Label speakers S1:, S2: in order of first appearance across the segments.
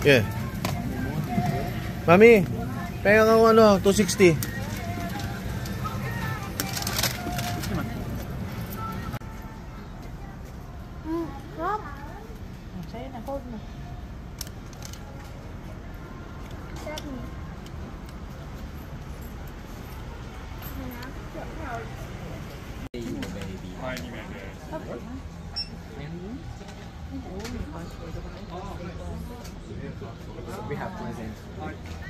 S1: Yeah. Mami, kaya nga ano, 260.
S2: Sa'yo na, hold mo.
S3: We have present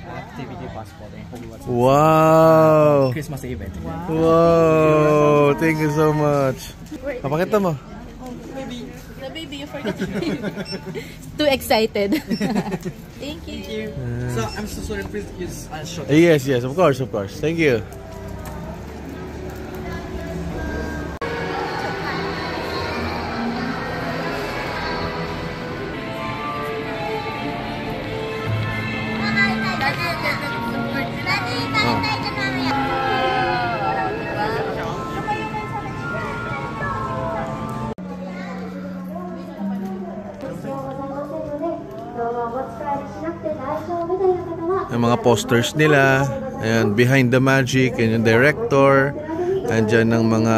S3: activity passport and Hogwarts.
S1: Wow!
S3: Christmas event.
S1: Wow! Thank you so much. Papakita mo.
S2: The baby, you forgot the baby. Too excited. Thank you.
S3: So I'm so sorry, please use short.
S1: Yes, yes, of course, of course. Thank you. Yung mga posters nila, ayan, Behind the Magic, and yung director, andyan ng mga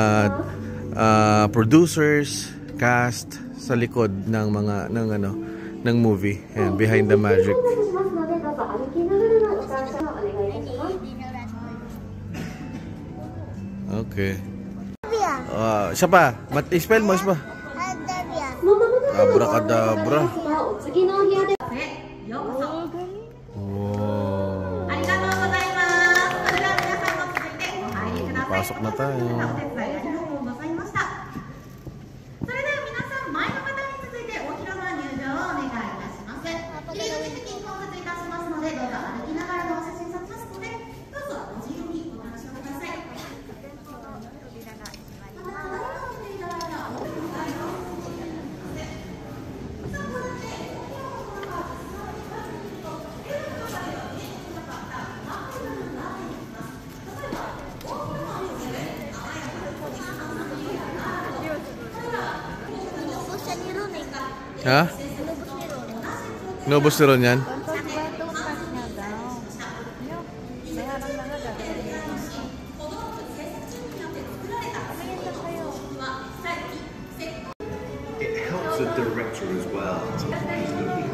S1: producers, cast sa likod ng mga ng movie, ayan, Behind the Magic. Okay. Isa pa, spell mo, isa pa. Abracadabra. Pasok na tayo. Ha? Nubos ni Ron yan?
S4: It helps the director as well to he's looking.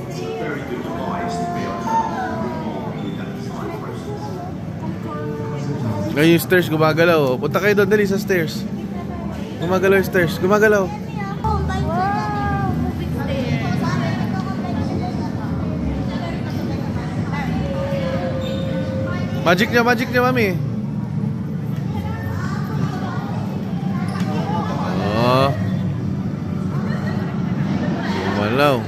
S4: It's a very good device to be able to move on with that design process.
S1: Ngayon yung stairs gumagalaw. Punta kayo doon, dali sa stairs. Gumagalaw yung stairs. Gumagalaw. Magic niya, mami. Oh. Gumalaw.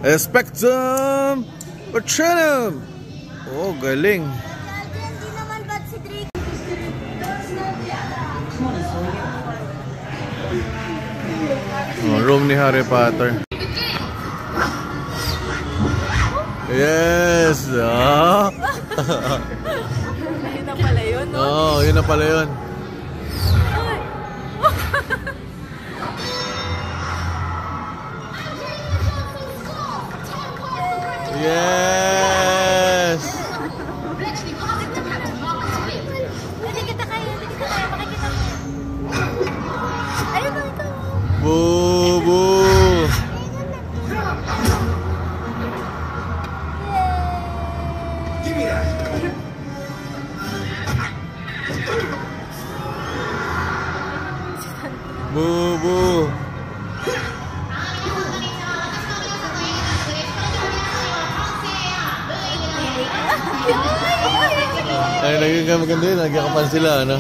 S1: Expectum Patronum. Oh, galing. Room ni Harry Potter. Yes. Ah.
S2: Yun na pala yun, no?
S1: Oh, yun na pala yun. Yes. Boo! Boo! Boo! Boo! Ay, naging maganda yun. Nagkakapan sila, ano?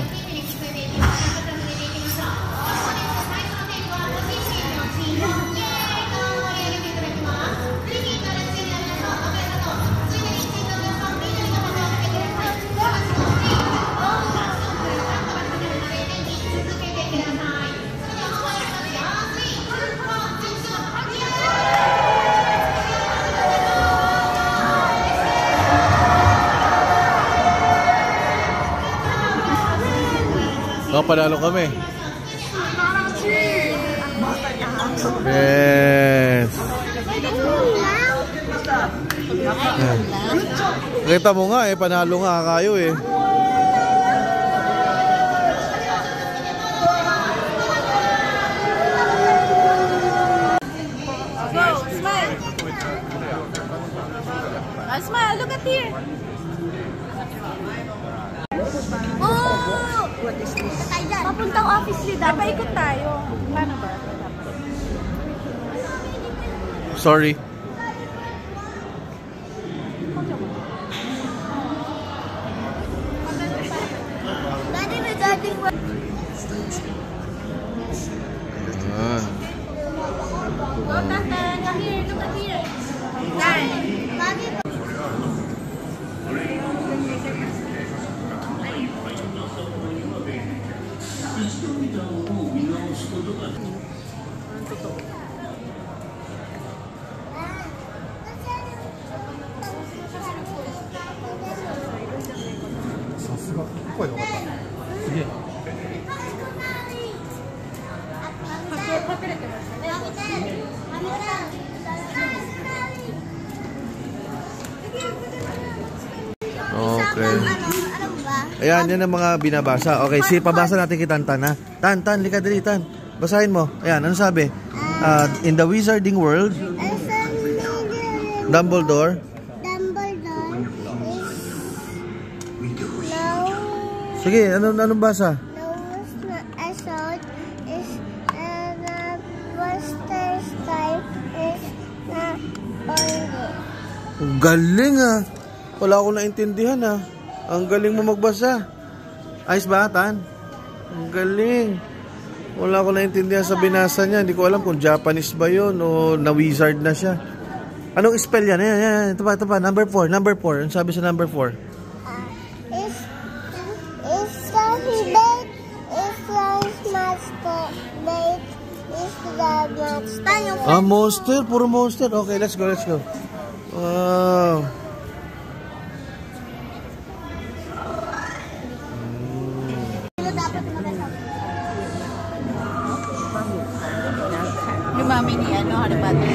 S1: Panalo kami. Yes. Kita mo nga panalo nga kayo eh.
S2: Go, smile. Smile, look at here. Papuntang office nila. Paikot tayo. Paano ba?
S1: Sorry.
S2: Daddy, regarding what? Go, Tatan. Come here. Look at here. Dad.
S1: Okay. Ayan, yan ang mga binabasa. Okay, pabasa natin kay Tan, ha? Tan, lika dali, Tan. Basahin mo. Ayan, ano sabi? In the wizarding world, Dumbledore. Sige, anong basa? Galing ah. Wala akong naintindihan ah. Ang galing mo magbasa. Ayos ba, Tan? Ang galing. Wala akong naintindihan sa binasa niya. Hindi ko alam kung Japanese ba yun o na-wizard na siya. Anong spell yan? Ayan. Ito pa. Number 4. Ano sabi sa number 4? Monster. Puro monster. Okay, let's go. Wow.
S2: Yung mami ni Haribata.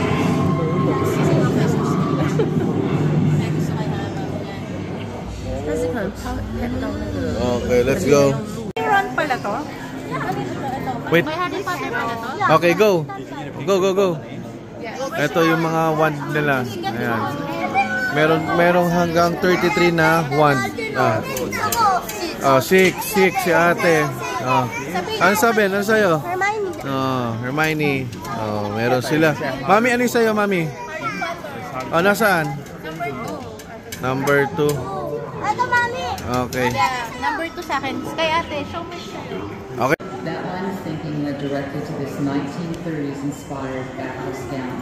S1: Okay, let's go.
S2: Run pala to?
S1: Wait.
S2: May Harry Potter pala to?
S1: Okay, go. Go. Ito yung mga wand nila. Ayan. Merong hanggang 33 na wand. 6 si ate. Ano sabi? Ano sa'yo? Hermione. Meron sila. Mami, ano yung sa'yo, Mami? Nasaan? Number 2.
S2: Ito, Mami.
S1: Okay.
S2: Number 2 sa akin. Kay ate, show me siya.
S1: Okay.
S5: That line of thinking led directly to this 1930s inspired backhouse gown.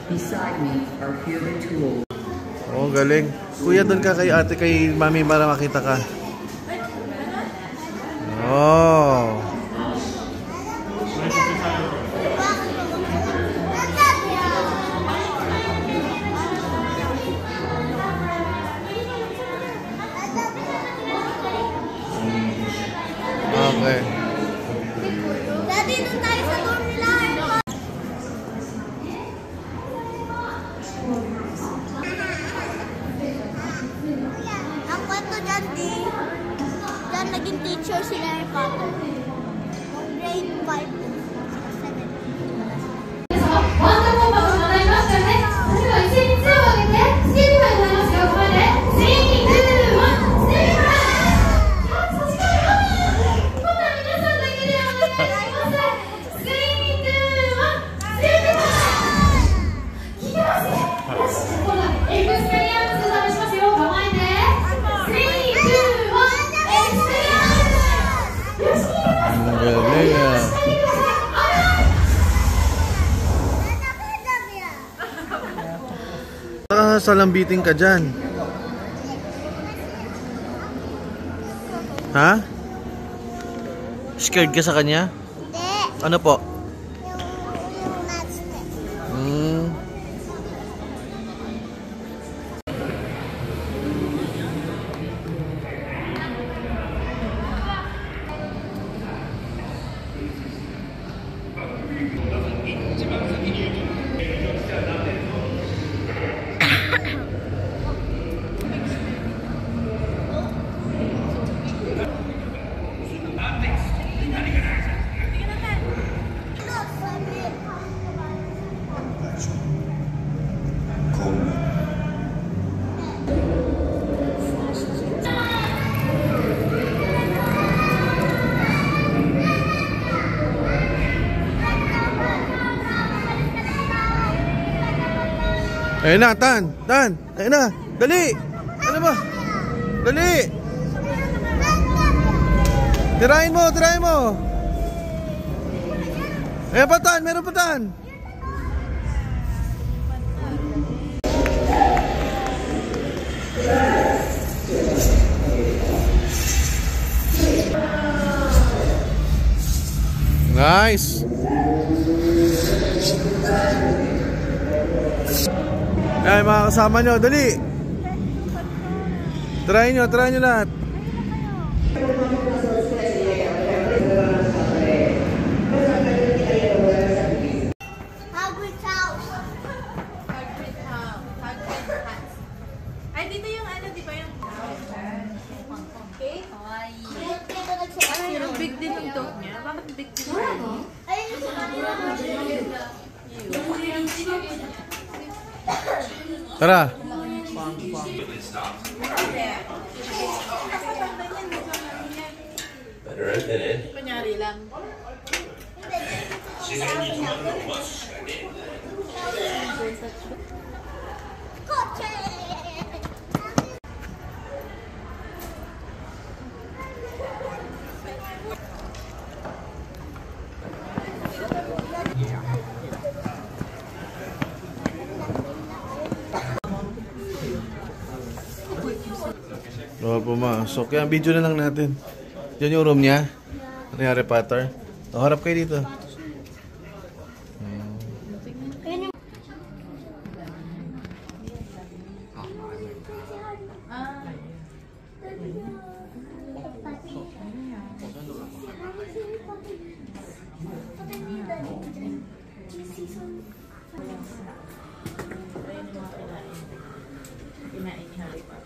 S5: Beside me are human tools.
S1: Oh, galing. Kuya, doon ka kay ate, kay Mami para makita ka. Oh. Okay.
S2: Daddy, doon tayo sa dorm nila.
S6: Diyan naging teacher si Harry Potter. Grade 5 to
S1: Salambitin ka dyan. Ha? Scared ka sa kanya?
S6: Hindi.
S1: Ano po?
S6: Yung matchstick.
S1: Ayun na, Tan! Ayun na! Dali! Ano ba? Dali! Tirahin mo! Ayan pa, Tan! Meron pa, Tan! Nice! Ay, mga kasama nyo, dali! Try nyo lahat.
S6: Hagrid's house.
S2: Hagrid house. Ay, dito yung ano, di ba yung... Okay? Ay, ang big din yung dog niya. Bakit big din yung
S6: Ayun yung sa kanila.
S1: Tara!
S2: Kunyari lang.
S6: Kotse!
S1: Pumasok. Kaya video na lang natin. Diyan yung room niya. Ni Harry Potter. Harap kayo dito.
S2: Kinain ni Harry Potter.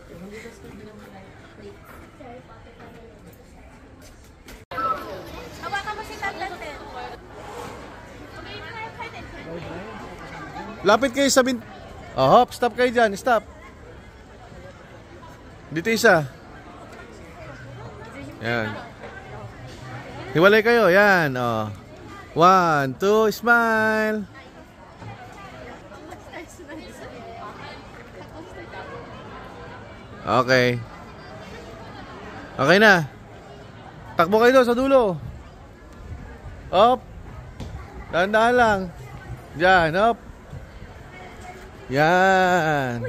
S2: Hawakan mo si tablet.
S1: Lapit kayo sa hop, stop kayo dyan. Stop. Dito isa. Yan. Hiwalay kayo. Yan. 1, 2, smile. Okay. Okay na. Takbo kayo doon sa dulo. Up. Dahan-dahan lang. Diyan, up. Yan.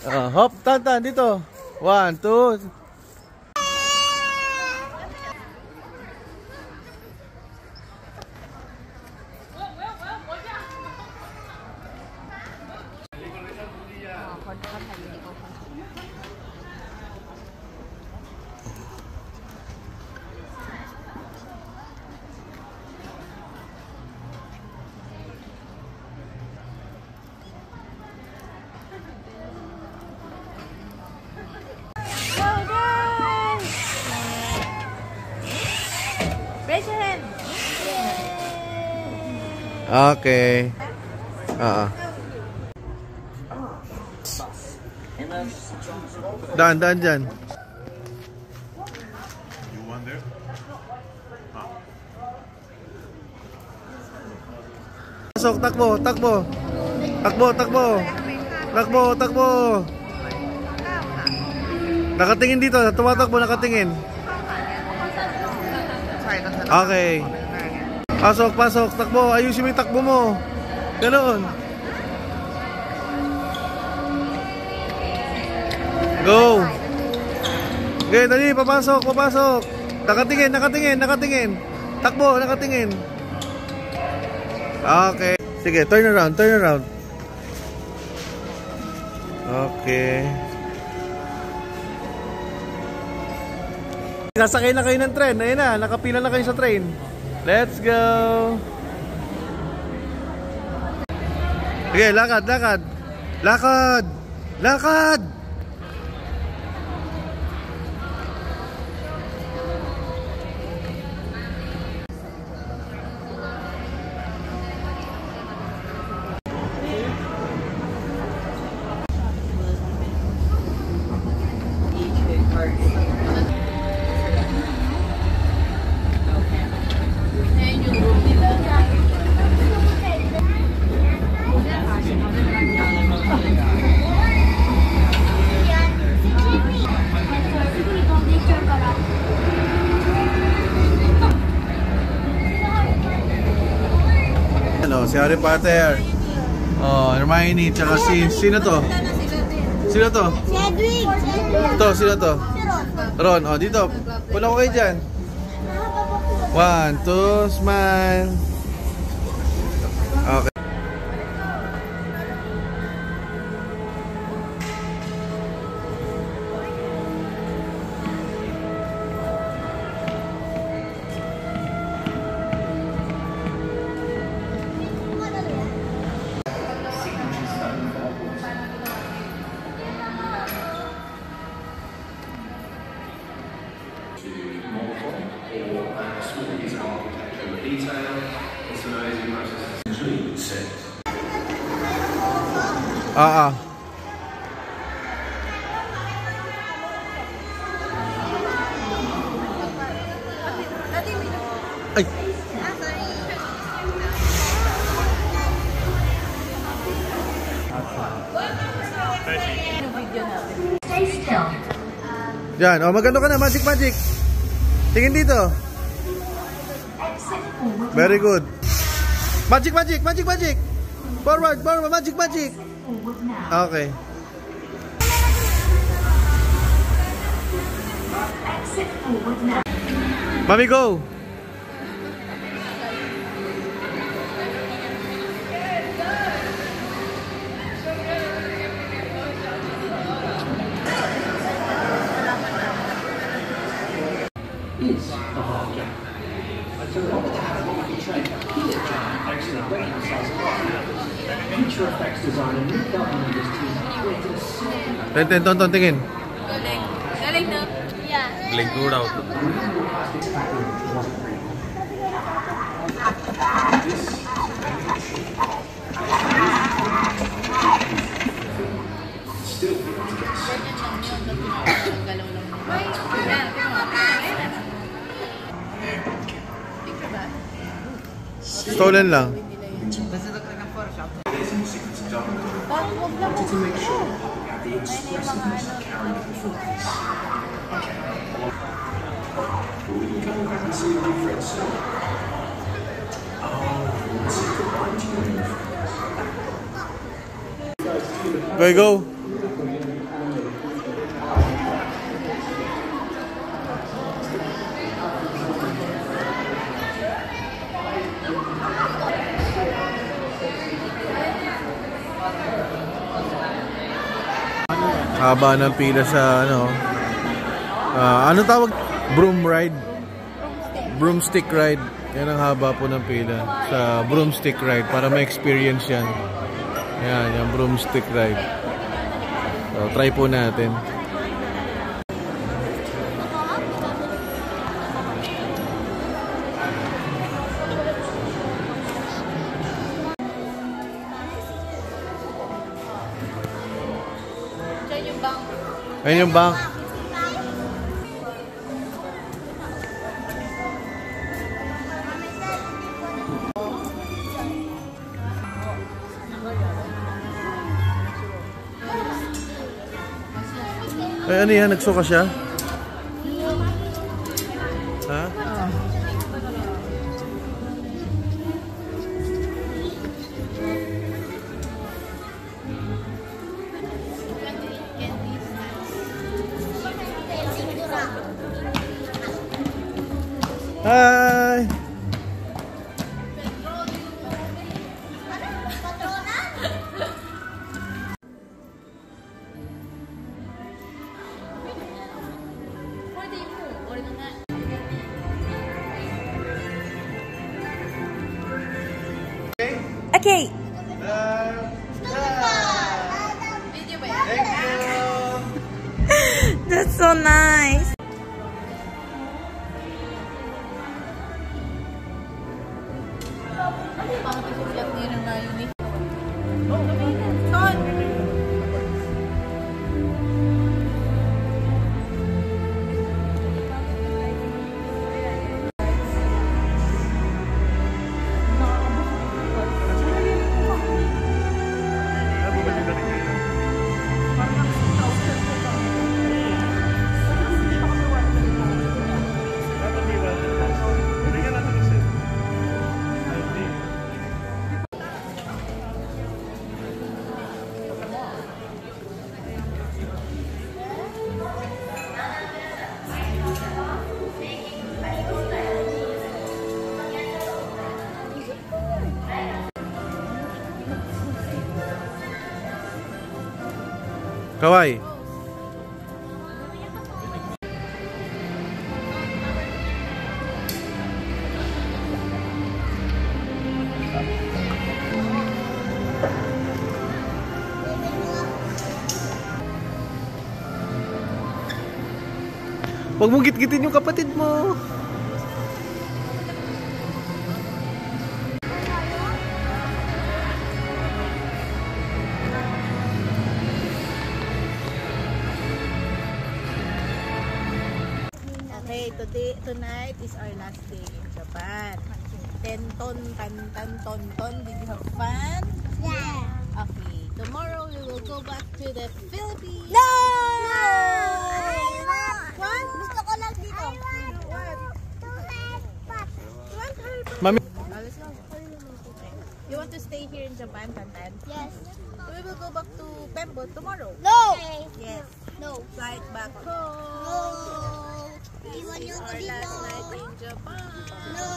S1: Hop, tan dito. 1, 2. Okay. Daan dyan.
S4: You want there?
S1: Pasok, takbo. Nakatingin dito, tumatakbo, nakatingin. Okay. Pasok, takbo. Ayusin mo yung takbo mo. Ganoon. Go. Okay, dali, papasok. Nakatingin. Takbo, nakatingin. Okay. Sige, turn around. Okay. Nasakay na kayo ng train. Ayun na, nakapila na kayo sa train. Let's go. Okay, lakad. Si Harry Potter. Oh, Hermione, tsaka sino to?
S6: Cedric.
S1: Sino to? Ron, oh, dito. Pula ko kayo dyan. 1, 2, smile. Okay. Ay. Yan, oh, maganda ka na, magic. Tingin dito. Very good. Magic. Forward, magic. Okay. Mami, go. Tonton, tingin.
S2: Galing na. Yeah.
S1: Galing good out. Stolen lang. Go. Haba ng pila sa ano tawag? Broomstick ride. Yan ang haba po ng pila sa broomstick ride para ma-experience yan. Yan, yung broomstick ride. So, try po natin. Ayun yung bank. Ay, ano yan? Nagsuka siya? Ha? Hi!
S2: Okay.
S1: Thank you!
S2: That's so nice.
S1: Kawai. Huwag mong git-gitin yung kapatid mo.
S2: Okay, tonight is our last day in Japan. Tenton, ton. Did you have fun?
S6: Yeah.
S2: Okay, tomorrow we will go back to the Philippines.
S6: No! What? Gusto ko lang dito.
S1: Mami.
S2: Let's go. You want to stay here in Japan, Tantan?
S6: Yes.
S2: We will go back to Pembo tomorrow.
S6: No!
S2: Yes.
S6: No.
S2: Flight back home.
S6: No. Iwan niyo ako
S2: Our
S6: dito.
S2: last night in Japan.
S6: No.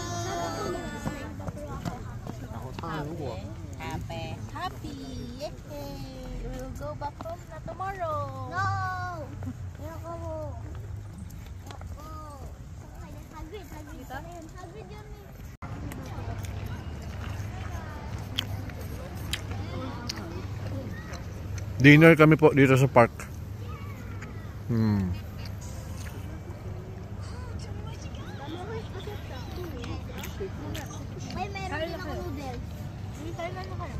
S2: Happy. Yay. We will go back home na tomorrow.
S6: No. Ayoko mo. Ayoko. Hagrid yan eh.
S1: Dinner kami po dito sa park.
S6: May meron din ako noodles.
S2: Tayo na kayo.